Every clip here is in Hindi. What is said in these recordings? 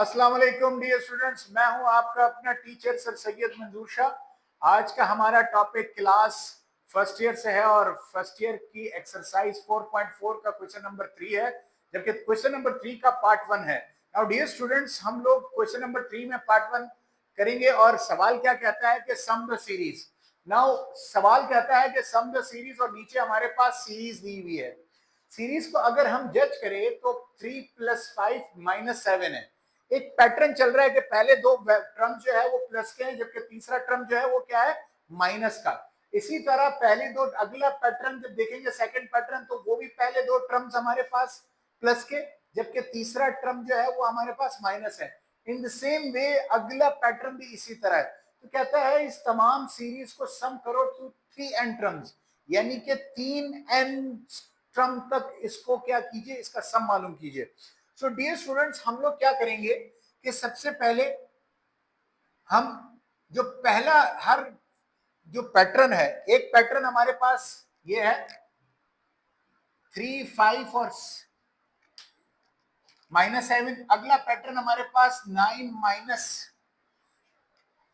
अस्सलाम वालेकुम डियर स्टूडेंट्स, मैं हूं आपका अपना टीचर सर सैयद मंजूर शाह। आज का हमारा टॉपिक क्लास फर्स्ट ईयर से है और फर्स्ट ईयर की एक्सरसाइज 4.4 का क्वेश्चन नंबर 3 है, जबकि क्वेश्चन नंबर 3 का पार्ट 1 है। नाउ डियर स्टूडेंट्स, हम लोग क्वेश्चन नंबर 3 में पार्ट 1 करेंगे और सवाल क्या कहता है कि सम द सीरीज। नाउ सवाल कहता है कि सम द सीरीज और नीचे हमारे पास सीरीज दी हुई है। सीरीज को अगर हम जज करें तो 3 + 5 - 7 है। एक पैटर्न चल रहा है कि पहले दो टर्म जो है वो प्लस के हैं, जबकि तीसरा टर्म जो है वो क्या है, माइनस का। इसी तरह पहले दो, अगला पैटर्न जब देखेंगे सेकंड पैटर्न, तो वो भी पहले दो टर्म्स हमारे पास प्लस के, जबकि तीसरा टर्म जो है वो हमारे पास माइनस है। इन द सेम वे अगला पैटर्न भी इसी तरह है। तो कहता है इस तमाम सीरीज को सम करो टू 3n टर्म्स, यानी कि 3n टर्म तक इसको क्या कीजिए, इसका सम मालूम कीजिए। सो डियर स्टूडेंट्स, हम लोग क्या करेंगे कि सबसे पहले हम जो पहला हर जो पैटर्न है, एक पैटर्न हमारे पास ये है 3, 5 और -7। अगला पैटर्न हमारे पास 9 -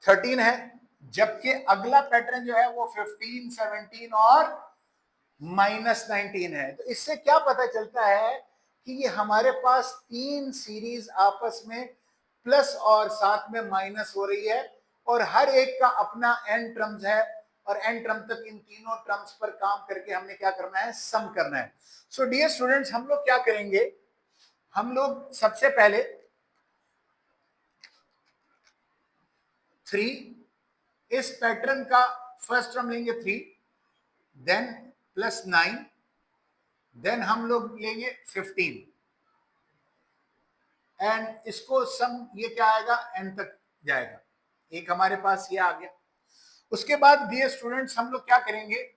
13 है, जबकि अगला पैटर्न जो है वो 15, 17 और -19 है। तो इससे क्या पता चलता है कि ये हमारे पास तीन सीरीज आपस में प्लस और साथ में माइनस हो रही है, और हर एक का अपना n टर्म्स है, और n टर्म तक इन तीनों टर्म्स पर काम करके हमने क्या करना है, सम करना है। सो डियर स्टूडेंट्स, हम लोग क्या करेंगे, हम लोग सबसे पहले 3, इस पैटर्न का फर्स्ट टर्म लेंगे 3, देन +9, देन हम लोग लेंगे 15, एंड इसको सम ये क्या आएगा, n तक जाएगा। एक हमारे पास ये आ गया। उसके बाद डियर स्टूडेंट्स, हम लोग क्या करेंगे,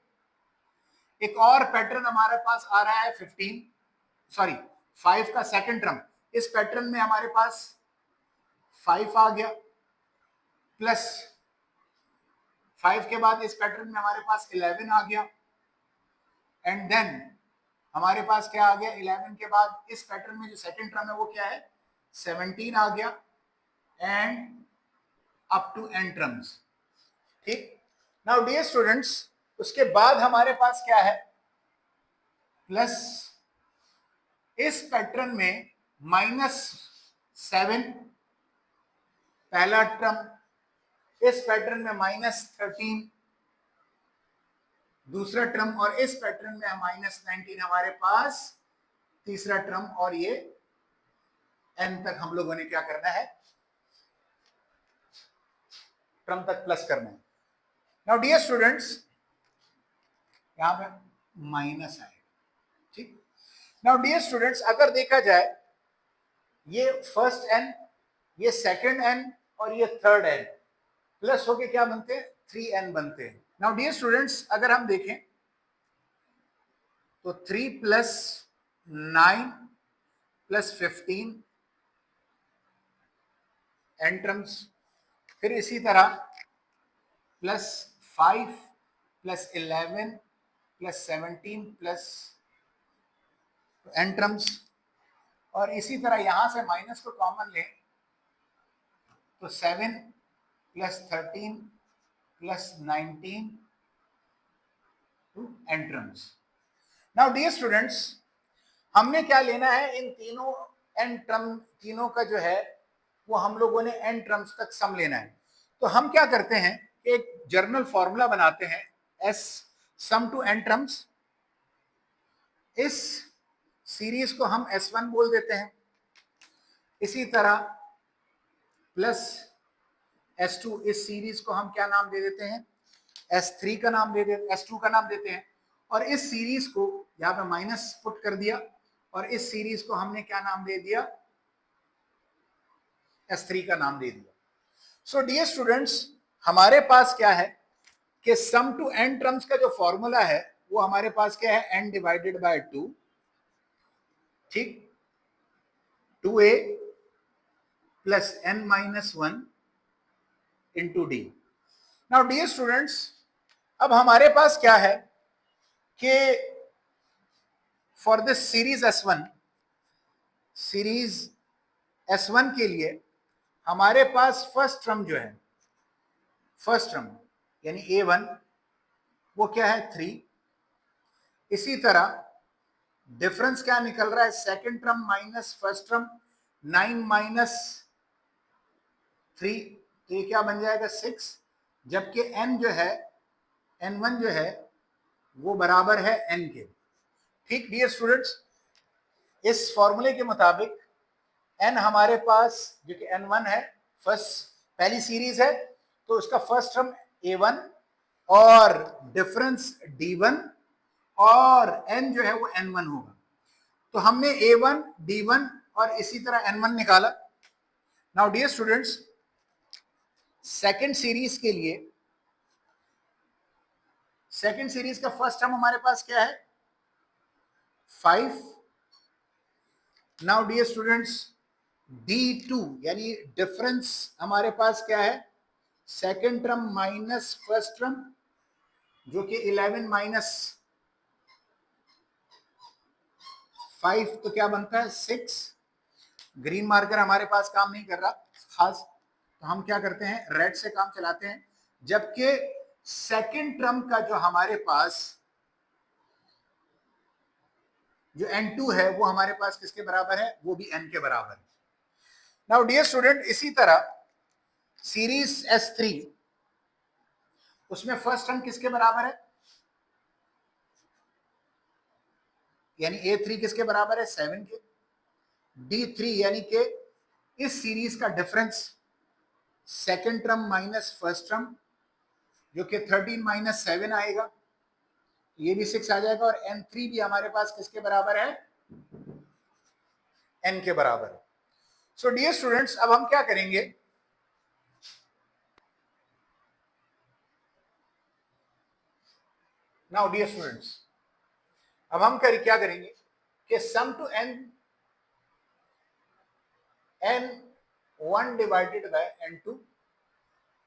एक और पैटर्न हमारे पास आ रहा है 5 का सेकंड टर्म। इस पैटर्न में हमारे पास 5 आ गया, प्लस 5 के बाद इस पैटर्न में हमारे पास 11 आ गया, एंड देन हमारे पास क्या आ गया, 11 के बाद इस पैटर्न में जो सेकंड टर्म है वो क्या है, 17 आ गया, end up to n terms. ठीक। नाउ डियर स्टूडेंट्स, उसके बाद हमारे पास क्या है, प्लस इस पैटर्न में -7 पहला टर्म, इस पैटर्न में -13 दूसरा टर्म, और इस पैटर्न में -19 हमारे पास तीसरा टर्म, और ये n तक हम लोगों ने क्या करना है, टर्म तक प्लस करना है। नाउ डियर स्टूडेंट्स, यहां पे माइनस आएगा। ठीक। नाउ डियर स्टूडेंट्स, अगर देखा जाए ये फर्स्ट n, ये सेकंड n और ये थर्ड n प्लस होके क्या बनते हैं, 3n बनते हैं। नाउ डियर स्टूडेंट्स, अगर हम देखें तो 3 + 9 + 15 n टर्म्स, फिर इसी तरह +5 + 11 + 17 प्लस n टर्म्स, और इसी तरह यहां से माइनस को कॉमन लें तो 7 + 13 + 19 n terms. Now dear students, हमने क्या लेना है, इन तीनों n टर्म, तीनों का जो है वो हम लोगों ने n टर्म्स तक सम लेना है। तो हम क्या करते हैं, एक जर्नल फॉर्मूला बनाते हैं, s sum to n terms. इस सीरीज को हम S1 बोल देते हैं, इसी तरह प्लस S2, इस सीरीज को हम क्या नाम दे देते हैं, S3 का नाम दे देते, S2 का नाम देते हैं, और इस सीरीज को यहाँ पे माइनस पुट कर दिया, और इस सीरीज को हमने क्या नाम दे दिया, S3 का नाम दे दिया। सो डियर स्टूडेंट्स, हमारे पास क्या है कि सम टू n टर्म्स का जो फॉर्मूला है वो हमारे पास क्या है, n / 2। ठीक, 2a + n - 1 * d। Now dear students, अब हमारे पास क्या है कि for this series S1, series S1 के लिए हमारे पास फर्स्ट टर्म जो है, फर्स्ट टर्म यानी A1 वो क्या है 3। इसी तरह डिफरेंस क्या निकल रहा है, second term minus first term 9 minus 3, तो ये क्या बन जाएगा 6, जबकि n जो है n1 जो है वो बराबर है n के। ठीक डियर स्टूडेंट्स, इस फॉर्मूले के मुताबिक n हमारे पास जो कि n1 है, फर्स्ट पहली सीरीज है, तो उसका फर्स्ट टर्म a1 और डिफरेंस d1 और n जो है वो n1 होगा। तो हमने a1 d1 और इसी तरह n1 निकाला। Now dear students, second series के लिए, सेकेंड सीरीज का फर्स्ट टर्म हमारे पास क्या है 5। नाउ डियर स्टूडेंट्स, D2 यानी डिफरेंस हमारे पास क्या है, second term minus first term जो कि 11 माइनस 5, तो क्या बनता है 6। ग्रीन मार्कर हमारे पास काम नहीं कर रहा खास, तो हम क्या करते हैं रेड से काम चलाते हैं। जबकि सेकेंड टर्म का जो हमारे पास जो n2 है वो हमारे पास किसके बराबर है, वो भी n के बराबर है। नाउ डियर स्टूडेंट, इसी तरह सीरीज S3 उसमें फर्स्ट टर्म किसके बराबर है, यानी A3 किसके बराबर है 7 के। D3 यानी कि इस सीरीज का difference second term minus first term जो कि 13 माइनस 7 आएगा, ये भी 6 आ जाएगा। और n3 भी हमारे पास किसके बराबर है, n के बराबर है। सो डियर स्टूडेंट्स, अब हम क्या करेंगे, नाउ डियर स्टूडेंट्स, अब हम क्या करेंगे कि sum to n1 divided by n2,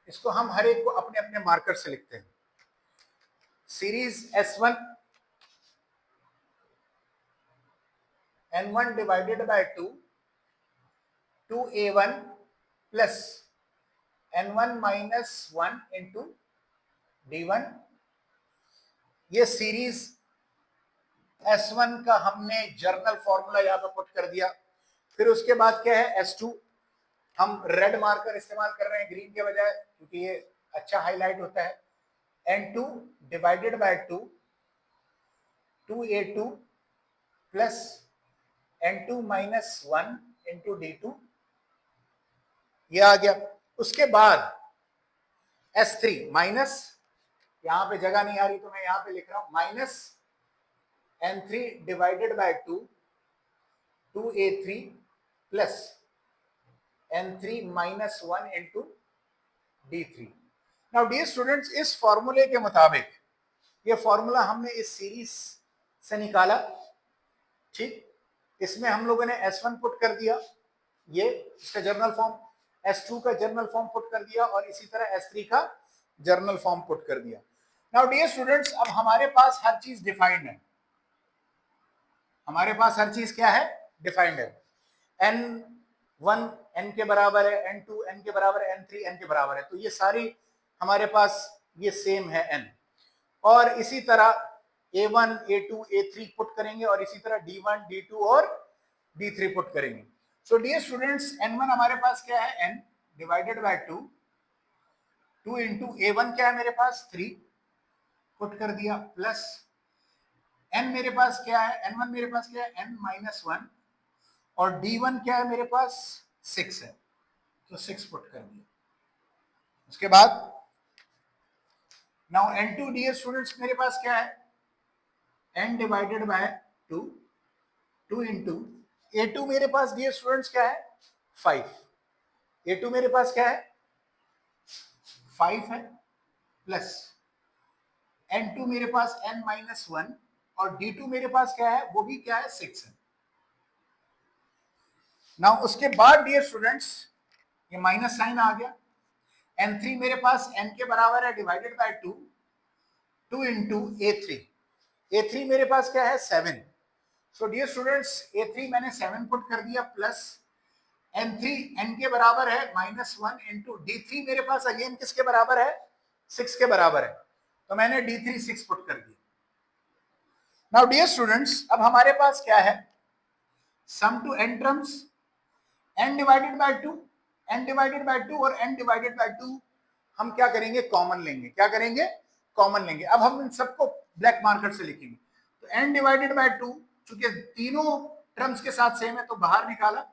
इसको हम हर एक को अपने अपने मार्कर से लिखते हैं। Series S1 n1 divided by 2 2a1 plus n1 minus 1 into d1। ये सीरीज S1 का हमने जर्नल फॉर्मूला यहाँ पे पुट कर दिया। फिर उसके बाद क्या है S2, हम रेड मार्कर इस्तेमाल कर रहे हैं ग्रीन के बजाय, क्योंकि ये अच्छा हाईलाइट होता है। n2 divided by 2 2a2 plus n2 minus 1 into d2, ये आ गया। उसके बाद S3 माइनस, यहां पे जगह नहीं आ रही तो मैं यहां पे लिख रहा हूं minus n3 divided by 2 2a3 plus n3 minus 1 into d3। Now dear students, इस फॉर्मूले के मुताबिक, ये फॉर्मूला हमने इस सीरीज से निकाला। ठीक, इसमें हम लोगों ने S1 पुट कर दिया, ये इसका जर्नल फॉर्म, S2 का जर्नल फॉर्म पुट कर दिया और इसी तरह S3 का जर्नल फॉर्म पुट कर दिया। नाउ डियर स्टूडेंट्स, अब हमारे पास हर चीज डिफाइंड है, हमारे पास हर चीज क्या है डिफाइंड है। n1 n के बराबर है, n2 n के बराबर है, n3 n के बराबर है, तो ये सारी हमारे पास ये सेम है n। और इसी तरह a1 a2 a3 पुट करेंगे और इसी तरह d1 d2 और d3 पुट करेंगे। सो डियर स्टूडेंट्स, n1 हमारे पास क्या है n divided by 2 2 into a1 क्या है मेरे पास 3 पुट कर दिया, प्लस n मेरे पास क्या है, n1 मेरे पास क्या है n माइनस 1 और d1 क्या है मेरे पास 6 है, तो 6 पुट कर दिया। उसके बाद नाउ n2 डियर स्टूडेंट्स मेरे पास क्या है n divided by 2 2 into a2 मेरे पास डियर स्टूडेंट्स क्या है 5, a2 मेरे पास क्या है 5 है, प्लस n2 मेरे पास n माइनस 1 और d2 मेरे पास क्या है, वो भी क्या है 6 है। नाउ उसके बाद डियर स्टूडेंट्स, ये माइनस साइन आ गया, n3 मेरे पास n के बराबर है divided by 2 2 into a3, a3 मेरे पास क्या है 7। सो डियर स्टूडेंट्स, a3 मैंने 7 पुट कर दिया, प्लस n3 n के बराबर है -1 इंटू d3 मेरे पास अगेन किसके बराबर है, 6 के बराबर है, तो मैंने d3 6 पुट कर दिया। नाउ डियर स्टूडेंट्स, अब हमारे पास क्या है, sum to n terms n divided by 2, n divided by 2 और n डिवाइडेड बाय 2 हम क्या करेंगे, कॉमन लेंगे। क्या करेंगे, कॉमन लेंगे। अब हम इन सबको ब्लैक मार्कर से लिखेंगे। तो n डिवाइडेड बाय 2 चूंकि तीनों टर्म्स के साथ सेम है तो बाहर निकाला,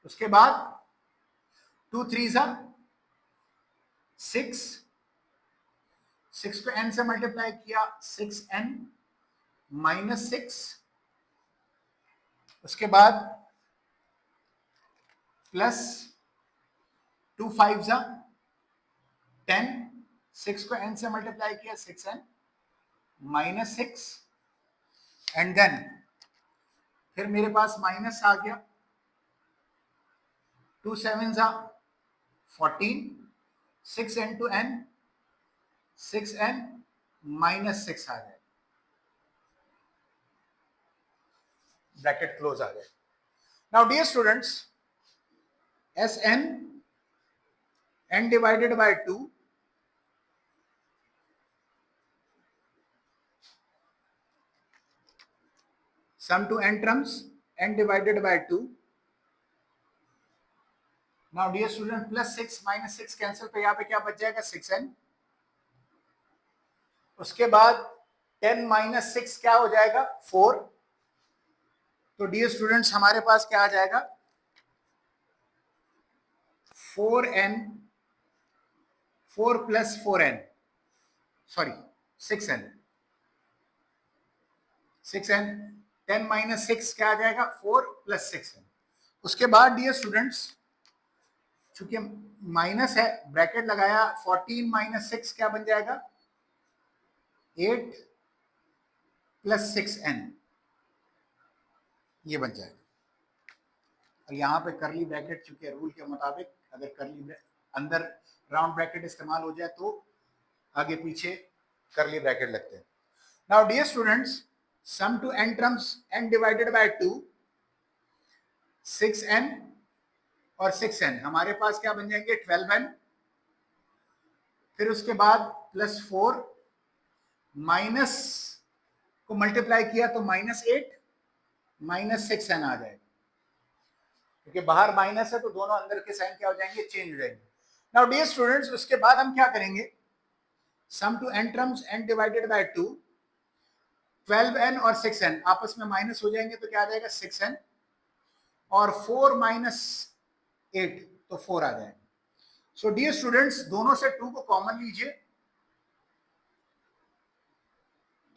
उसके बाद 2 3 जा 6, 6 को n से मल्टीप्लाई किया 6n माइनस 6, उसके बाद प्लस 2 5 जा 10, 6 को n से मल्टीप्लाई किया 6n माइनस 6, एंड देन फिर मेरे पास माइनस आ गया 2 7 जा 14, 6 इंटू n 6n माइनस 6 आ जाए, ब्रैकेट क्लोज आ जाए। Now dear students, Sn n divided by 2 sum to n terms n divided by 2. Now dear student, plus 6 minus 6 cancel, तो यहाँ पे क्या बच जाएगा, 6n। उसके बाद 10 माइनस 6 क्या हो जाएगा, 4। तो डियर स्टूडेंट्स हमारे पास क्या आ जाएगा, 4n 4 plus 4n sorry 6n 6n 10 minus 6 क्या आ जाएगा, 4 प्लस 6n। उसके बाद डियर स्टूडेंट्स चूंकि माइनस है ब्रैकेट लगाया, 14 माइनस 6 क्या बन जाएगा, 8 प्लस 6n, ये बन जाएगा। और यहाँ पे करली ब्रैकेट चूंकि रूल के मुताबिक अगर करली अंदर राउंड ब्रैकेट इस्तेमाल हो जाए तो आगे पीछे करली ब्रैकेट लगते हैं। Now dear students, sum to n terms n divided by 2, 6n और 6n हमारे पास क्या बन जाएंगे, 12n। फिर उसके बाद प्लस 4 माइनस को मल्टीप्लाई किया तो -8 माइनस 6n आ जाएगा, क्योंकि बाहर माइनस है तो दोनों अंदर के साइन क्या हो जाएंगे, चेंज हो जाएंगे। नाउ डियर स्टूडेंट्स, उसके बाद हम क्या करेंगे, sum to n terms n divided by 2, 12n और 6n आपस में माइनस हो जाएंगे तो क्या आ जाएगा, 6n, और 4 माइनस 8 तो 4 आ जाएगा। सो डियर स्टूडेंट्स, दोनों से 2 को कॉमन लीजिए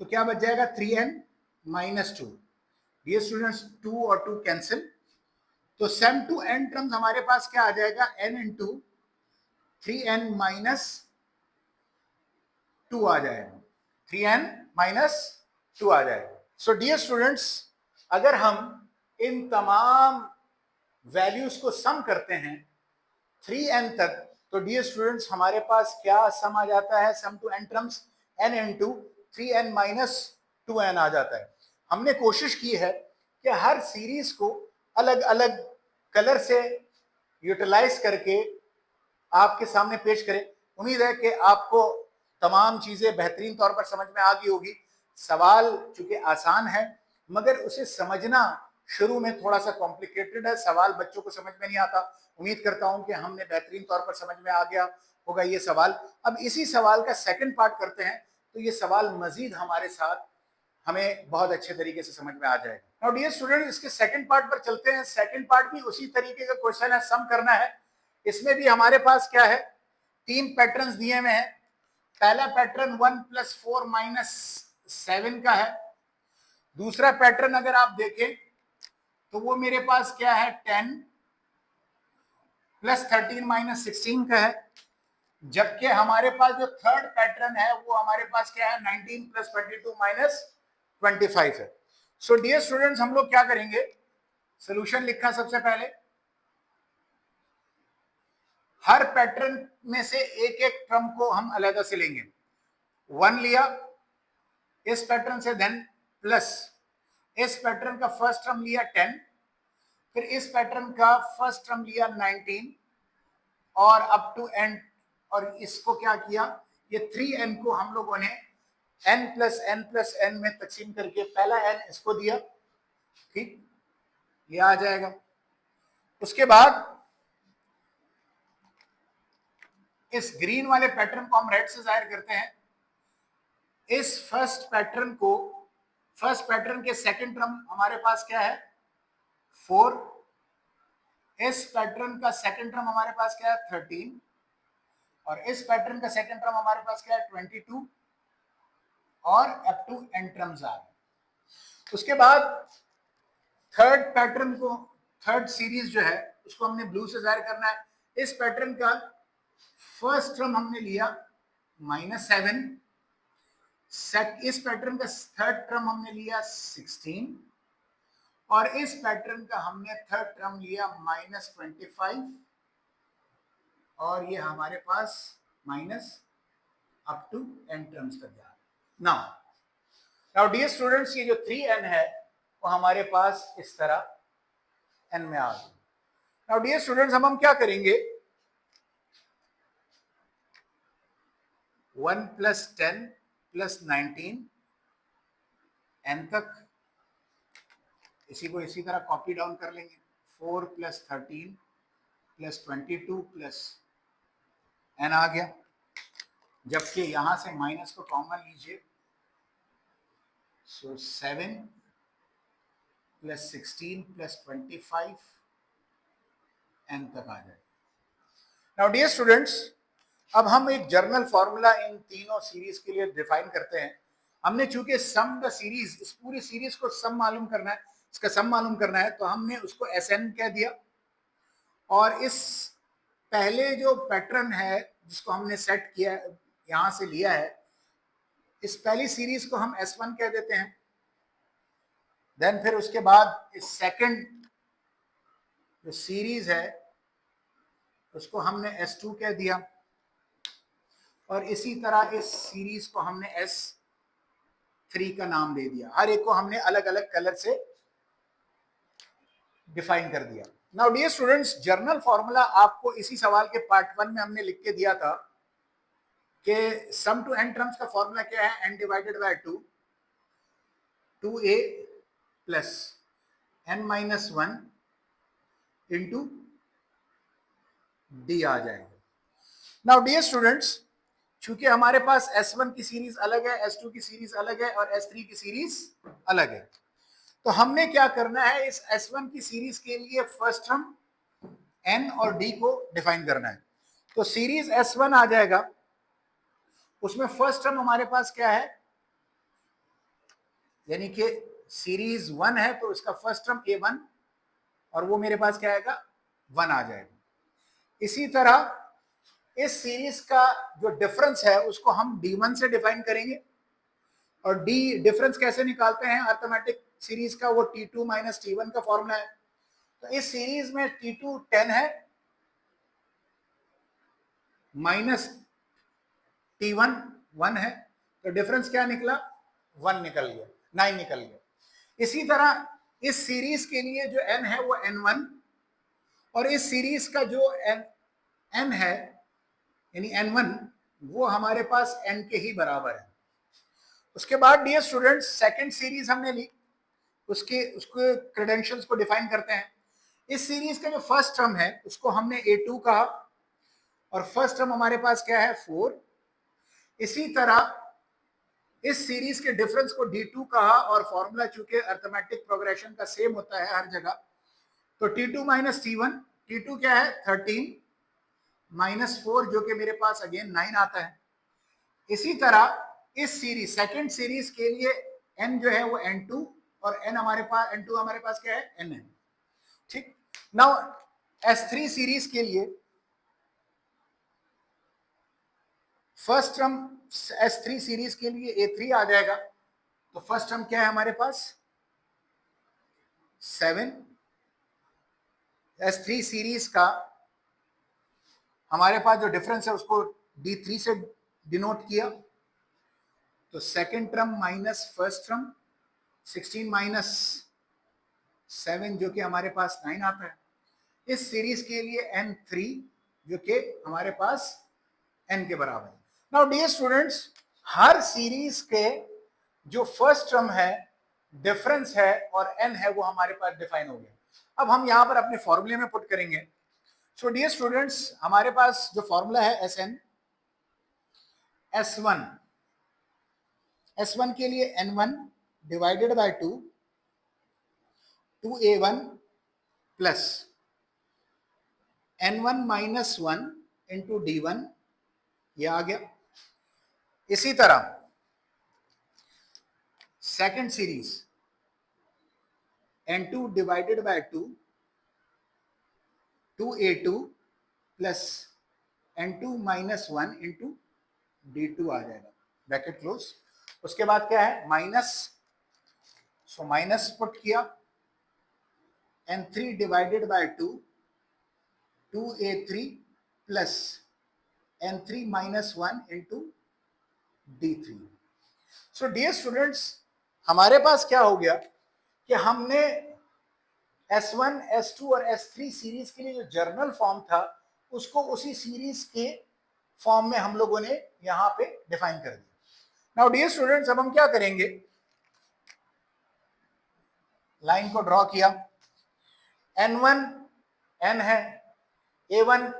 तो क्या बच जाएगा, 3n माइनस 2। डियर स्टूडेंट्स 2 और 2 कैंसिल, तो सम टू n टर्म्स हमारे पास क्या आ जाएगा, n इंटू 3n माइनस 2 आ जाएगा, 3n माइनस 2 आ जाएगा। सो डियर स्टूडेंट्स, अगर हम इन तमाम वैल्यूज को सम करते हैं 3n तक, तो डियर स्टूडेंट्स हमारे पास क्या सम आ जाता है, sum to n terms n into 3n minus 2n आ जाता है। हमने कोशिश की है कि हर सीरीज को अलग अलग कलर से यूटिलाइज करके आपके सामने पेश करें। उम्मीद है कि आपको तमाम चीजें बेहतरीन तौर पर समझ में आ गई होगी। सवाल चूंकि आसान है मगर उसे समझना शुरू में थोड़ा सा कॉम्प्लिकेटेड है, सवाल बच्चों को समझ में नहीं आता। उम्मीद करता हूं कि हमने बेहतरीन तौर पर समझ में आ गया होगा ये सवाल। अब इसी सवाल का सेकंड पार्ट करते हैं, तो ये सवाल मजीद हमारे साथ हमें बहुत अच्छे तरीके से समझ में आ जाएगा। नाउ डियर स्टूडेंट, इसके सेकंड पार्ट पर चलते हैं। सेकंड पार्ट भी उसी तरीके का क्वेश्चन है, सम करना है। इसमें भी हमारे पास क्या है, 3 पैटर्न्स दिए हुए हैं। पहला पैटर्न 1 प्लस 4 माइनस 7 का है। दूसरा पैटर्न अगर आप देखें तो वो मेरे पास क्या है, 10 प्लस 13 माइनस 16 का है। जबकि हमारे पास जो थर्ड पैटर्न है वो हमारे पास क्या है, 19 प्लस 22 माइनस 25 है। सो डियर स्टूडेंट्स, हम लोग क्या करेंगे, सोल्यूशन लिखा सबसे पहले, हर पैटर्न में से एक एक टर्म को हम अलग से लेंगे। 1 लिया इस पैटर्न से, देन प्लस इस पैटर्न का फर्स्ट टर्म लिया 10, फिर इस पैटर्न का फर्स्ट टर्म लिया 19 और अप टू एंड, और इसको क्या किया, ये 3n को हम लोगों ने n प्लस n में तकसीम करके पहला n इसको दिया, ठीक, ये आ जाएगा। उसके बाद इस ग्रीन वाले पैटर्न को हम रेड से जाहिर करते हैं। इस फर्स्ट पैटर्न के सेकंड टर्म हमारे पास क्या है, 4। इस पैटर्न का सेकंड टर्म हमारे पास क्या है, 13। और इस पैटर्न का सेकंड टर्म हमारे पास क्या है, 22। और अप टू एन टर्म्स आ गए। उसके बाद थर्ड सीरीज जो है उसको हमने ब्लू से जाहिर करना है। इस पैटर्न का फर्स्ट टर्म हमने लिया -7, इस पैटर्न का थर्ड टर्म हमने लिया 16, और इस पैटर्न का हमने थर्ड टर्म लिया -25, और ये हमारे पास minus up to n terms तक जा रहा है। नाउ डियर स्टूडेंट्स, ये जो 3n है वो हमारे पास इस तरह n में आ गई। नाउ डियर स्टूडेंट्स, हम क्या करेंगे, 1 + 10 + 19 n तक, इसी को इसी तरह कॉपी डाउन कर लेंगे। 4 + 13 + 22 + n आ गया। जबकि यहां से माइनस को कॉमन लीजिए, सो 7 + 16 + 25 n तक आ जाए। नाउ डियर स्टूडेंट्स, अब हम एक जर्नल फॉर्मूला इन तीनों सीरीज के लिए डिफाइन करते हैं। हमने चूंकि सम द सीरीज, इस पूरी सीरीज को सम मालूम करना है, इसका सम मालूम करना है, तो हमने उसको Sn कह दिया। और इस पहले जो पैटर्न है जिसको हमने सेट किया, यहां से लिया है, इस पहली सीरीज को हम S1 कह देते हैं। देन फिर उसके बाद इस सेकंड जो सीरीज है उसको हमने S2 कह दिया, और इसी तरह इस सीरीज को हमने S3 का नाम दे दिया। हर एक को हमने अलग अलग कलर से डिफाइन कर दिया। Now dear students, general formula आपको इसी सवाल के पार्ट 1 में हमने लिख के दिया था कि सम टू n टर्म्स का फॉर्मूला क्या है, n divided by 2, 2a plus n minus 1 into d आ जाएगा। नाउ डियर स्टूडेंट्स, चूंकि हमारे पास S1 की सीरीज अलग है, S2 की सीरीज अलग है, और S3 की सीरीज अलग है, तो हमने क्या करना है, इस S1 की सीरीज के लिए फर्स्ट टर्म n और d को डिफाइन करना है। तो सीरीज S1 आ जाएगा, उसमें फर्स्ट टर्म हमारे पास क्या है, यानी कि सीरीज 1 है तो इसका फर्स्ट टर्म A1, और वो मेरे पास क्या आएगा, 1 आ जाएगा। इसी तरह इस सीरीज का जो डिफरेंस है उसको हम D1 से डिफाइन करेंगे, और D डिफरेंस कैसे निकालते हैं अर्थमेटिक सीरीज का, वो T2 - T1 का फॉर्मूला है। तो इस सीरीज में T2 10 है, माइनस T1 1 है, तो डिफरेंस क्या निकला, 1 निकल गया, 9 निकल गया। इसी तरह इस सीरीज के लिए जो n है वो n1, और इस सीरीज का जो n है यानी n1, वो हमारे पास n के ही बराबर है। उसके बाद डियर स्टूडेंट्स, सेकंड सीरीज हमने ली, उसके क्रेडेंशियल्स को डिफाइन करते हैं। इस सीरीज का जो फर्स्ट टर्म है उसको हमने A2 कहा, और फर्स्ट टर्म हमारे पास क्या है, 4। इसी तरह इस सीरीज के डिफरेंस को D2 कहा, और फॉर्मूला चूंकि अर्थमेटिक प्रोग्रेशन का सेम होता है हर जगह, तो T2 - T1, T2 क्या है, 13 -4 जो कि मेरे पास अगेन 9 आता है। इसी तरह इस सीरीज सेकंड सीरीज के लिए n जो है वो n2, और n हमारे पास n2 हमारे पास क्या है, n है, ठीक। नाउ S3 सीरीज के लिए फर्स्ट टर्म S3 सीरीज के लिए A3 आ जाएगा, तो फर्स्ट टर्म क्या है हमारे पास, 7। S3 सीरीज का हमारे पास जो डिफरेंस है उसको D3 से डिनोट किया, तो second term minus first term, 16 - 7 जो कि हमारे पास 9 आता है। इस सीरीज के लिए n3 जो कि हमारे पास n के बराबर है। नाउ डियर स्टूडेंट्स, हर सीरीज के जो फर्स्ट टर्म है, डिफरेंस है और n है, वो हमारे पास डिफाइन हो गया। अब हम यहां पर अपने फॉर्मूले में पुट करेंगे। सो डियर स्टूडेंट्स, हमारे पास जो फॉर्मूला है Sn, S1 के लिए n1 divided by 2a1 plus n1 minus 1 into d1, ये आ गया। इसी तरह second series n2 divided by 2a2 plus n2 minus 1 into d2 आ जाएगा, ब्रैकेट क्लोज। उसके बाद क्या है, माइनस, सो माइनस पुट किया, n3 divided by 2a3 plus n3 minus 1 into d3। So dear students, हमारे पास क्या हो गया कि हमने S1, S2 और S3 सीरीज के लिए जो जर्नल फॉर्म था उसको उसी सीरीज के फॉर्म में हम लोगों ने यहां पे डिफाइन कर दिया। नाउ डियर स्टूडेंट्स, अब हम क्या करेंगे, लाइन को ड्रॉ किया, n1 n है, a1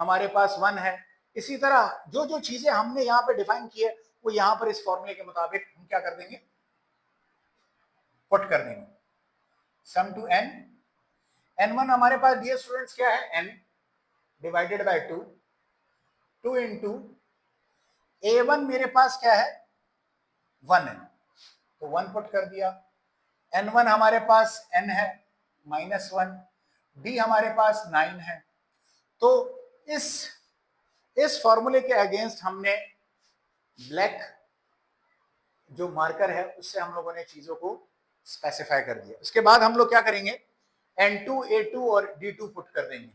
हमारे पास 1 है। इसी तरह जो जो चीजें हमने यहां पे डिफाइन की है वो यहां पर इस फॉर्मूले के मुताबिक हम क्या कर देंगे, पुट कर देंगे। सम टू n, n1 हमारे पास डियर स्टूडेंट्स क्या है, n divided by 2 into a1 मेरे पास क्या है, 1 है, तो 1 पुट कर दिया। n1 हमारे पास n है माइनस 1, d हमारे पास 9 है। तो इस फॉर्मूले के अगेंस्ट हमने ब्लैक जो मार्कर है उससे हम लोगों ने चीजों को स्पेसिफाई कर दिया। उसके बाद हम लोग क्या करेंगे, n2 a2 और d2 पुट कर देंगे।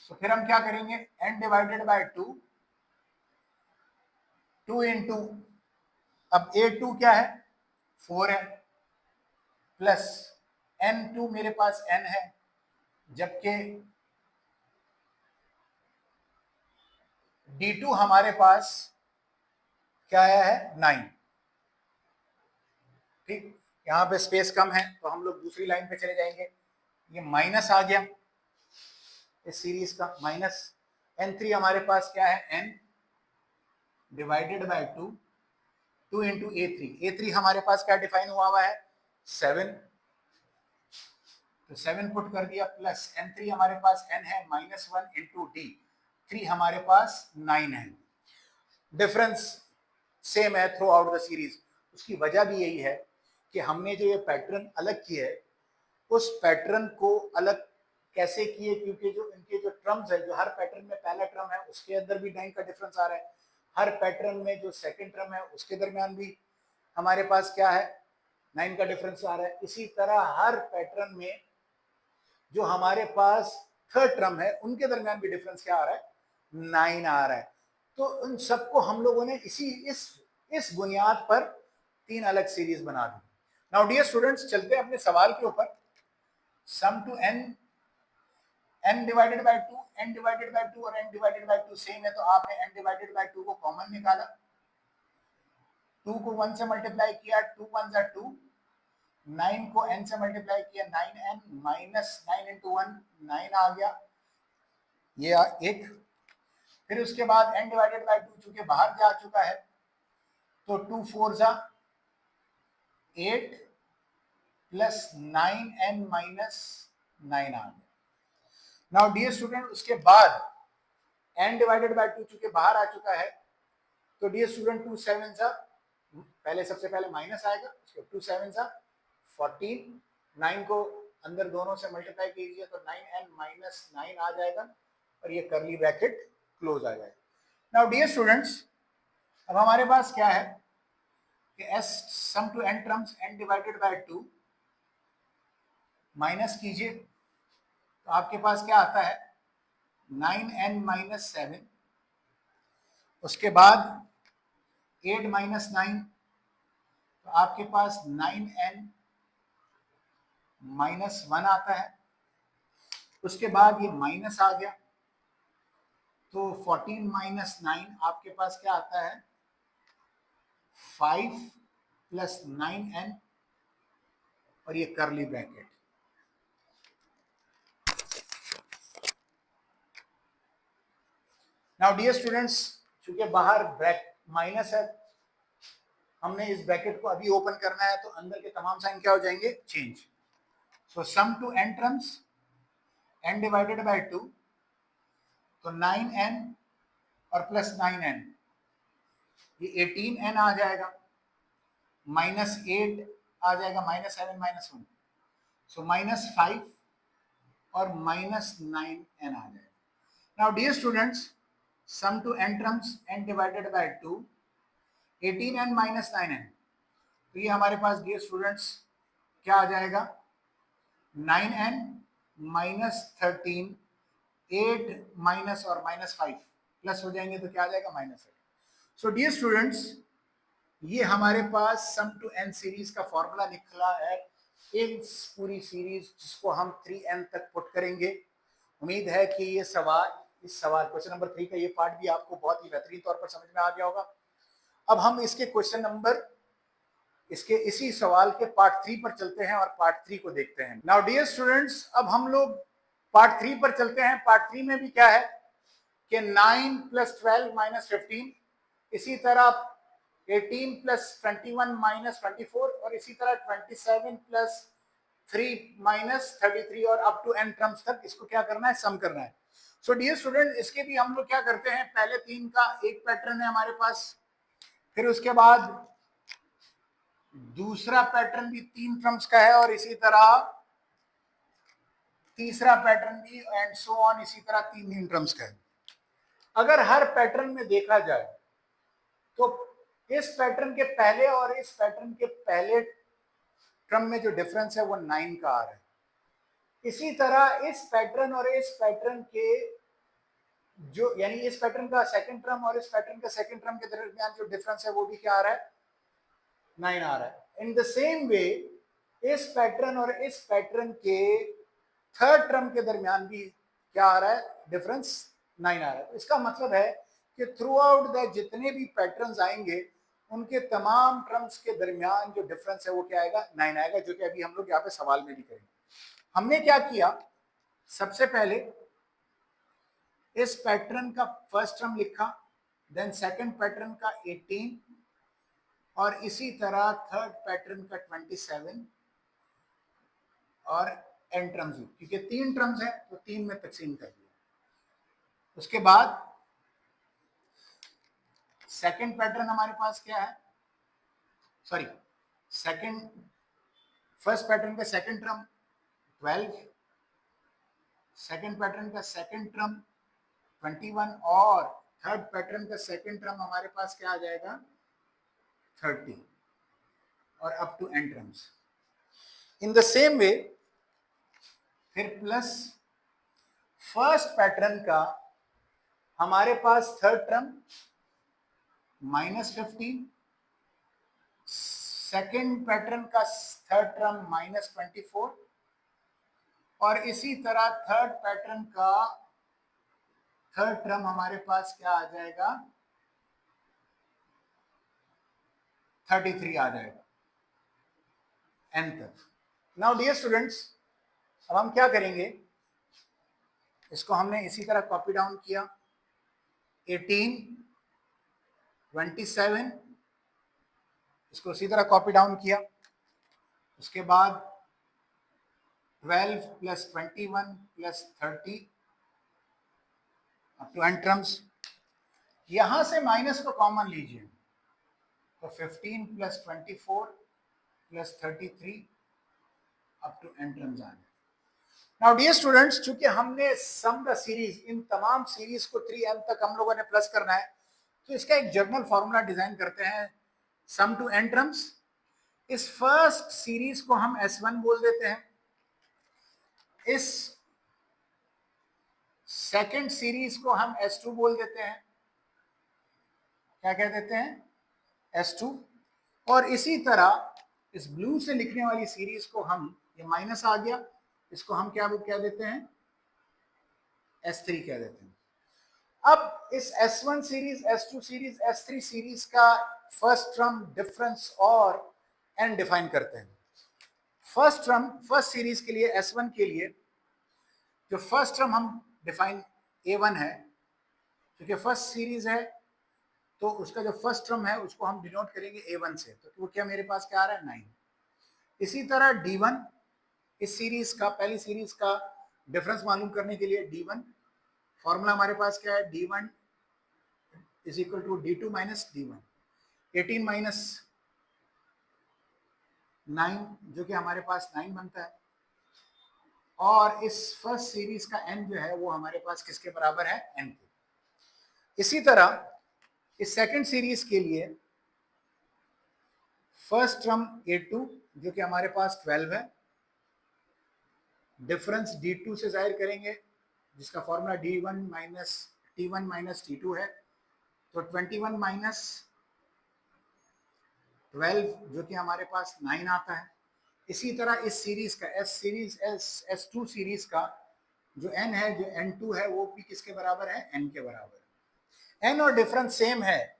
तो फिर हम क्या करेंगे, n डिवाइडेड बाय 2 इंटू, अब a2 क्या है, 4 है, प्लस n2 मेरे पास n है, जबकि d2 हमारे पास क्या आया है, 9। ठीक, यहां पे स्पेस कम है तो हम लोग दूसरी लाइन पे चले जाएंगे। ये माइनस आ गया इस सीरीज का, माइनस n3 हमारे पास क्या है, n divided by 2 into a3 हमारे पास क्या डिफाइन हुआ है, 7, तो 7 पुट कर दिया, प्लस n3 हमारे पास n है माइनस 1 इंटू d3 हमारे पास 9 है। डिफरेंस सेम है थ्रू आउट द सीरीज। उसकी वजह भी यही है कि हमने जो ये पैटर्न अलग किए है उस पैटर्न को अलग कैसे किए, क्योंकि जो इनके जो टर्म्स है, जो हर पैटर्न में पहला टर्म है उसके अंदर भी 9 का डिफरेंस आ रहा है, हर पैटर्न में जो सेकंड टर्म है उसके दरमियान भी हमारे पास क्या है, 9 का डिफरेंस आ रहा है। इसी तरह हर पैटर्न में जो हमारे पास थर्ड टर्म है उनके दरमियान भी डिफरेंस क्या आ रहा है, 9 आ रहा है। तो उन सबको हम लोगों ने इस बुनियाद पर 3 अलग सीरीज बना दी। नाउ डियर स्टूडेंट्स, चलते हैं अपने सवाल के ऊपर। Sum to n divided by 2, n divided by 2 और n डिवाइडेड बाय 2 सेम है, तो आपने n डिवाइडेड बाय 2 को कॉमन निकाला, 2 को 1 से मल्टीप्लाई किया, 2 1 जा 2, 9 को n से मल्टीप्लाई किया, 9n माइनस 9 इंटू 1, 9 आ गया, ये एक। फिर उसके बाद n डिवाइडेड बाय 2 चूंकि बाहर जा चुका है तो 2 4 जा 8 प्लस 9n माइनस 9 आ गया। नाउ डियर स्टूडेंट, उसके बाद n डिवाइडेड बाय 2 चूंकि बाहर आ चुका है तो डियर स्टूडेंट 2 7 जा, पहले सबसे पहले माइनस आएगा, उसके 2 7 जा 14, 9 को अंदर दोनों से मल्टीप्लाई कीजिए तो 9n माइनस 9 आ जाएगा और ये करली ब्रैकेट क्लोज आ जाएगा। नाउ डियर स्टूडेंट्स, अब हमारे पास क्या है कि s sum to n terms, n divided by 2 minus कीजिए तो आपके पास क्या आता है, 9n माइनस 7, उसके बाद 8 माइनस 9 तो आपके पास 9n -1 आता है, उसके बाद ये माइनस आ गया, तो 14 - 9 आपके पास क्या आता है, 5 + 9n और ये करली ब्रैकेट। नाउ डियर स्टूडेंट्स, चूंकि बाहर माइनस है, हमने इस ब्रैकेट को अभी ओपन करना है, तो अंदर के तमाम साइन क्या हो जाएंगे, change. So sum to n terms, n divided by 2, तो 9n और प्लस 9n, ये 18n आ जाएगा, -8 आ जाएगा, -7 -1, सो -5 और -9n आ जाएगा। Now dear students, sum to n terms, n divided by 2, 18n - 9n, तो ये हमारे पास डियर स्टूडेंट्स क्या आ जाएगा, 9n - 13, 8 माइनस और -5 प्लस हो जाएंगे, तो क्या आ जाएगा, -8। सो डियर स्टूडेंट्स, ये हमारे पास सम टू n सीरीज का फॉर्मूला निकला है, इस पूरी सीरीज जिसको हम 3n तक पुट करेंगे। उम्मीद है कि ये सवाल, इस सवाल क्वेश्चन नंबर 3 का ये पार्ट भी आपको बहुत ही बेहतरीन तौर पर समझ में आ गया होगा। अब हम इसके क्वेश्चन नंबर, इसके इसी सवाल के पार्ट 3 पर चलते हैं और पार्ट 3 को देखते हैं। नाउ डियर स्टूडेंट्स, अब हम लोग पार्ट 3 पर चलते हैं। पार्ट 3 में भी क्या है कि 9 + 12 - 15, इसी तरह 18 + 21 - 24 और इसी तरह 27 + 3 - 33 और अप टू n टर्म्स तक इसको क्या करना है, सम करना है। सो डियर स्टूडेंट, इसके भी हम लोग क्या करते हैं, पहले 3 का एक पैटर्न है हमारे पास, फिर उसके बाद दूसरा पैटर्न भी 3 टर्म्स का है और इसी तरह तीसरा पैटर्न भी, एंड सो ऑन, इसी तरह 3 टर्म्स का है। अगर हर पैटर्न में देखा जाए तो इस पैटर्न के पहले और इस पैटर्न के पहले टर्म में जो डिफरेंस है वो 9 का आ रहा है। इसी तरह इस पैटर्न और इस पैटर्न के जो, यानी इस पैटर्न का सेकंड टर्म और इस पैटर्न का सेकंड टर्म के दरमियान जो डिफरेंस है वो भी क्या आ रहा है, 9 आ रहा है। इन द सेम वे इस पैटर्न और इस पैटर्न के थर्ड टर्म के दरमियान भी क्या आ रहा है, डिफरेंस 9 आ रहा है। इसका मतलब है कि थ्रू आउट द जितने भी पैटर्न्स आएंगे उनके तमाम टर्म्स के दरमियान जो डिफरेंस है वो क्या आएगा, 9 आएगा, जो कि अभी हम लोग यहाँ पे सवाल में भी करेंगे। हमने क्या किया, सबसे पहले इस पैटर्न का फर्स्ट टर्म लिखा, देन सेकंड पैटर्न का 18 और इसी तरह थर्ड पैटर्न का 27 और n टर्म्स, क्योंकि 3 टर्म्स है तो 3 में तकसीम कर दिया। उसके बाद सेकंड पैटर्न हमारे पास क्या है, सॉरी सेकंड, फर्स्ट पैटर्न का सेकंड टर्म 12, सेकंड पैटर्न का सेकंड टर्म 21 और थर्ड पैटर्न का सेकंड टर्म हमारे पास क्या आ जाएगा, 30 और up to n terms. In the same way फिर प्लस फर्स्ट पैटर्न का हमारे पास थर्ड टर्म -15, सेकंड पैटर्न का थर्ड टर्म -24 और इसी तरह थर्ड पैटर्न का थर्ड टर्म हमारे पास क्या आ जाएगा, 33 आ जाएगा n तक। नाउ डियर स्टूडेंट्स, अब हम क्या करेंगे, इसको हमने इसी तरह कॉपी डाउन किया, 18, 27, इसको इसी तरह कॉपी डाउन किया, उसके बाद 12 + 21 + 30 अप टू n टर्म्स। यहां से माइनस को कॉमन लीजिए, तो 15 + 24 + 33 अप टू n टर्म्स आ गए। नाउ डियर स्टूडेंट्स, चूंकि हमने सम द सीरीज, इन तमाम सीरीज को 3n तक हम लोगों ने प्लस करना है, तो इसका एक जर्नल फॉर्मूला डिजाइन करते हैं, सम टू n टर्म्स। इस फर्स्ट सीरीज को हम S1 बोल देते हैं, इस सेकंड सीरीज को हम S2 बोल देते हैं, क्या कह देते हैं, S2, और इसी तरह इस ब्लू से लिखने वाली सीरीज को हम ये माइनस आ गया, इसको हम क्या कह देते हैं, S3 कह देते हैं। अब इस S1 series, S2 series, S3 series का फर्स्ट टर्म, डिफरेंस और n डिफाइन करते हैं। फर्स्ट टर्म, फर्स्ट सीरीज के लिए S1 के लिए जो फर्स्ट टर्म हम डिफाइन A1 है, क्योंकि फर्स्ट सीरीज है तो उसका जो फर्स्ट टर्म है उसको हम डिनोट करेंगे A1 से, तो वो क्या मेरे पास क्या आ रहा है, 9। इसी तरह D1, इस सीरीज का, पहली सीरीज का डिफरेंस मालूम करने के लिए D1 फॉर्मूला हमारे पास क्या है, D1 is equal to D2 minus D1, 18 minus 9 जो कि हमारे पास 9 बनता है, और इस फर्स्ट सीरीज का n जो है वो हमारे पास किसके बराबर है, n के। इसी तरह इस सेकंड सीरीज के लिए फर्स्ट टर्म A2 जो कि हमारे पास 12 है, डिफरेंस D2 से जाहिर करेंगे जिसका formula D1 minus T1 minus T2 है, तो 21 माइनस 12 जो कि हमारे पास 9 आता है। इसी तरह इस सीरीज का S2 सीरीज का जो n है, जो N2 है, वो भी किसके बराबर है, n के बराबर है। n और डिफरेंस सेम है,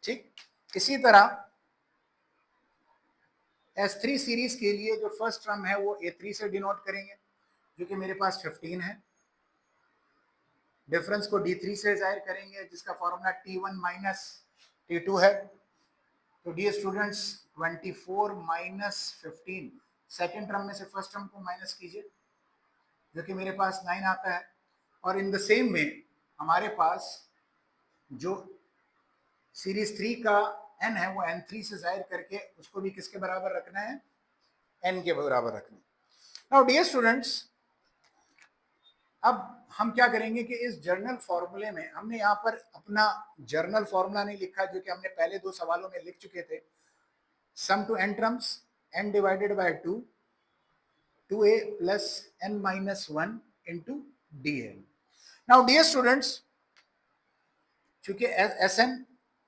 ठीक। इसी तरह S3 सीरीज के लिए जो फर्स्ट टर्म है वो A3 से डिनोट करेंगे जो कि मेरे पास 15 है, डिफरेंस को D3 से जाहिर करेंगे जिसका फॉर्मूला T1 माइनस T2 है। तो dear students 24 minus 15, second term में से फर्स्ट टर्म को माइनस कीजिए जो कि मेरे पास 9 आता है, और इन द सेम में हमारे पास जो सीरीज 3 का n है वो n3 से जाहिर करके उसको भी किसके बराबर रखना है, n के बराबर रखना है। नाउ डियर स्टूडेंट्स, अब हम क्या करेंगे कि इस जर्नल फॉर्मूले में हमने यहाँ पर अपना जर्नल फॉर्मूला नहीं लिखा जो कि हमने पहले 2 सवालों में लिख चुके थे, sum to n terms n divided by 2, 2a plus n minus 1 into d है। नाउ डियर स्टूडेंट्स, चूंकि Sn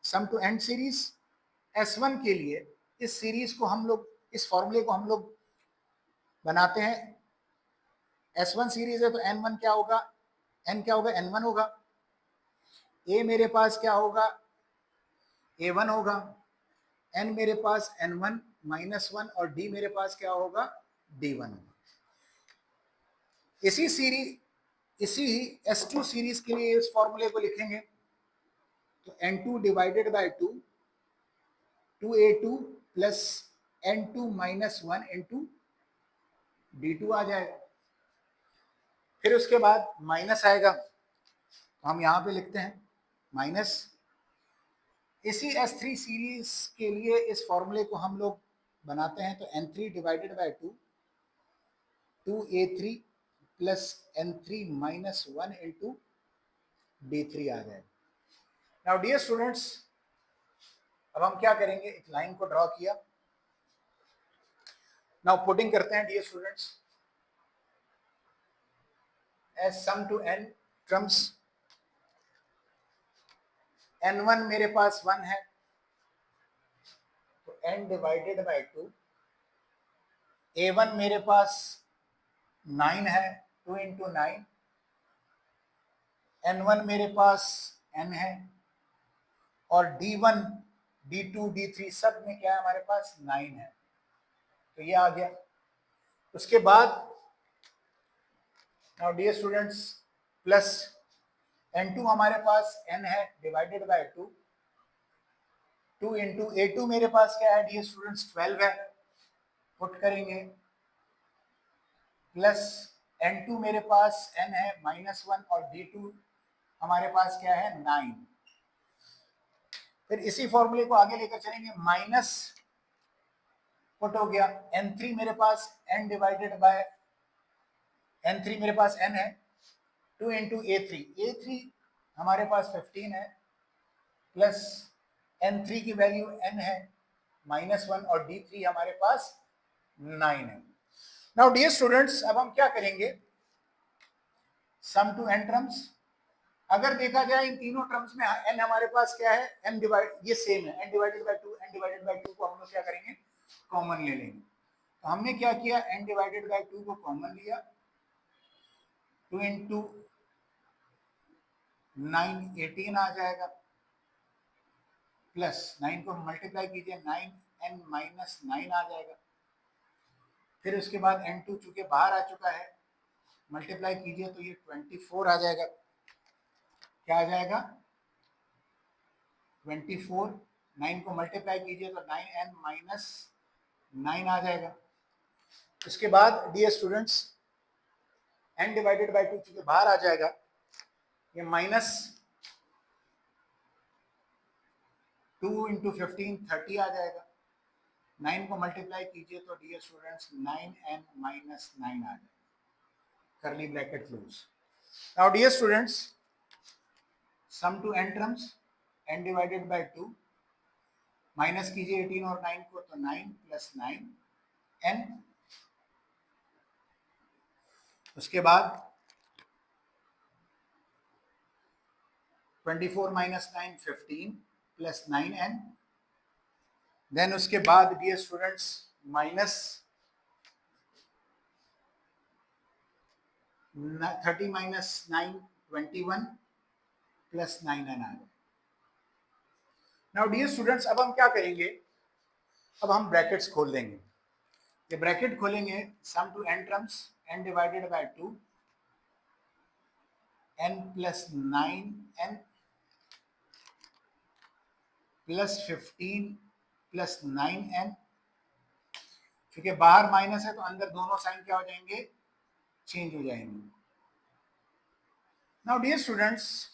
sum to n series, S1 के लिए इस सीरीज को हम लोग, इस फॉर्मूले को हम लोग बनाते हैं, S1 सीरीज है तो n1 क्या होगा, n क्या होगा, n1 होगा, a मेरे पास क्या होगा, a1 होगा, n मेरे पास n1 माइनस 1 और d मेरे पास क्या होगा, d1 होगा। इसी S2 सीरीज के लिए इस फॉर्मूले को लिखेंगे तो n2 divided by 2, 2a2 plus n2 minus 1 into d2 आ जाएगा। फिर उसके बाद माइनस आएगा तो हम यहां पे लिखते हैं माइनस। इसी S3 सीरीज के लिए इस फॉर्मूले को हम लोग बनाते हैं तो n3 divided by 2, 2a3 plus n3 minus 1 into d3 आ जाएगा। नाउ डियर स्टूडेंट्स, अब हम क्या करेंगे, एक लाइन को ड्रॉ किया, नाउ पुटिंग करते हैं dear students, as sum to n terms, n1 मेरे पास 1 है तो n डिवाइडेड बाय 2, a1 मेरे पास 9 है, 2 इंटू 9, n1 मेरे पास n है, और d1, d2, d3 सब में क्या है हमारे पास 9 है, तो ये आ गया। उसके बाद now dear students plus n2 हमारे पास n है डिवाइडेड बाय 2, 2 इंटू a2 मेरे पास क्या है डियर स्टूडेंट्स 12 है, पुट करेंगे, प्लस n2 मेरे पास n है माइनस 1 और d2 हमारे पास क्या है 9। फिर इसी फॉर्मूले को आगे लेकर चलेंगे, माइनस पुट हो गया, n3 मेरे पास n डिवाइडेड बाय n3 मेरे पास n है, 2 इंटू a3 हमारे पास 15 है, प्लस n3 की वैल्यू n है माइनस 1 और d3 हमारे पास 9 है। नाउ डियर स्टूडेंट्स, अब हम क्या करेंगे, सम टू n टर्म्स, अगर देखा जाए इन तीनों टर्म्स में n हमारे पास क्या है, n डिवाइड, ये सेम है, n divided by 2, n divided by 2 को हम लोग क्या करेंगे, कॉमन ले लेंगे, तो हमने क्या किया, n डिवाइडेड बाय 2 को कॉमन लिया, 2 इंटू 9 18 आ जाएगा, प्लस 9 को मल्टीप्लाई कीजिए 9n माइनस 9 आ जाएगा। फिर उसके बाद n2 चूंकि बाहर आ चुका है, मल्टीप्लाई कीजिए तो ये 24 आ जाएगा। क्या आ जाएगा? 24। 9 को मल्टीप्लाई कीजिए तो 9n माइनस 9 आ जाएगा। उसके बाद dear students, n divided by 2 चूंकि बाहर आ जाएगा, ये माइनस 2 इंटू 15 30 आ जाएगा। 9 को मल्टीप्लाई कीजिए तो डियर स्टूडेंट्स 9n माइनस 9 आ जाएगा। Curly bracket close. Now dear students, sum to n terms, n divided by 2, minus कीजिए 18 और 9 को तो 9 प्लस 9 n। उसके बाद 24 माइनस 9 15 प्लस 9n। देन उसके बाद dear students minus 30 minus 9 21 plus 9n आ गया। नाउ डियर स्टूडेंट्स, अब हम क्या करेंगे, अब हम ब्रैकेट्स खोल देंगे। ये ब्रैकेट खोलेंगे, sum to n terms, n divided by 2, n plus 9n plus 15 plus 9n। क्योंकि बाहर माइनस है तो अंदर दोनों साइन क्या हो जाएंगे, चेंज हो जाएंगे। नाउ डियर स्टूडेंट्स,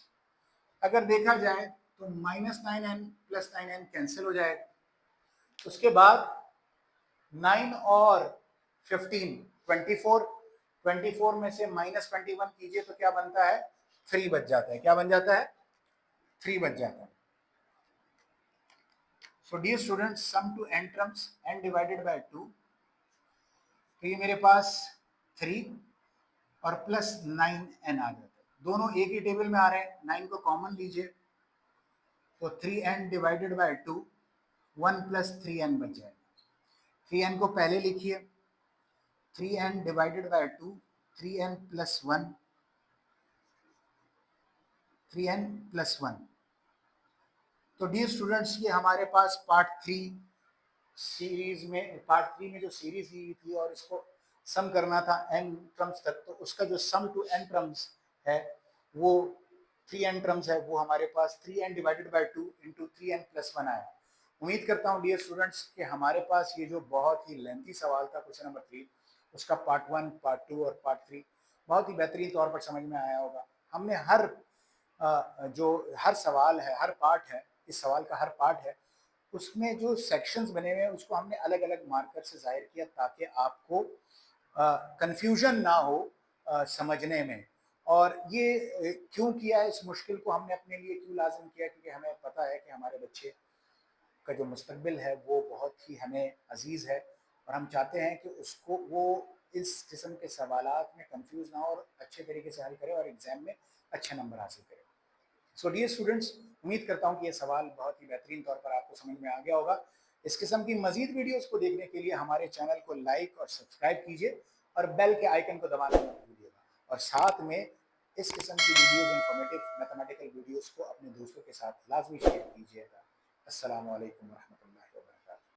अगर देखा जाए तो minus 9n plus 9n cancel हो जाएगा। उसके बाद 9 और 15 24 में से माइनस 21 कीजिए तो क्या बनता है, 3 बच जाता है। क्या बन जाता है? 3 बच जाता है। So dear students, sum to n terms, n divided by 2, तो ये मेरे पास 3 और प्लस 9n आ जाता है। दोनों एक ही टेबल में आ रहे हैं, 9 को कॉमन लीजिए तो 3n divided by 2, 1 plus 3n बच जाएगा। 3n को पहले लिखिए, 3n divided by 2, 3n plus 1, 3n plus 1। तो डियर स्टूडेंट्स, ये हमारे पास पार्ट 3 सीरीज में, पार्ट 3 में जो सीरीज दी थी और इसको सम करना था n टर्म्स तक, तो उसका जो सम टू n टर्म्स है वो 3n टर्म्स है, वो हमारे पास 3n divided by 2 into 3n plus 1 आया। उम्मीद करता हूँ डियर स्टूडेंट्स कि हमारे पास ये जो बहुत ही लेंथी सवाल था क्वेश्चन नंबर 3, उसका पार्ट 1, पार्ट 2 और पार्ट 3 बहुत ही बेहतरीन तौर पर समझ में आया होगा। हमने जो हर सवाल है, हर पार्ट है, इस सवाल का हर पार्ट है, उसमें जो सेक्शंस बने हुए हैं उसको हमने अलग अलग मार्कर से जाहिर किया ताकि आपको कंफ्यूजन ना हो समझने में। और ये क्यों किया है, इस मुश्किल को हमने अपने लिए क्यों लाजिम किया, क्योंकि हमें पता है कि हमारे बच्चे का जो मुस्तकबिल है वो बहुत ही हमें अजीज़ है और हम चाहते हैं कि उसको वो इस किस्म के सवालात में कंफ्यूज ना हो और अच्छे तरीके से हल करे और एग्जाम में अच्छे नंबर हासिल करे। सो डियर स्टूडेंट्स, उम्मीद करता हूँ कि ये सवाल बहुत ही बेहतरीन तौर पर आपको समझ में आ गया होगा। इस किस्म की मजीद वीडियोस को देखने के लिए हमारे चैनल को लाइक और सब्सक्राइब कीजिए और बेल के आइकन को दबाना मत भूलिएगा। और साथ में इस किस्म की वीडियोस, इंफॉर्मेटिव मैथमेटिकल वीडियोस को अपने दोस्तों के साथ लाजमी शेयर कीजिएगा। अस्सलाम वालेकुम रहमतुल्लाह।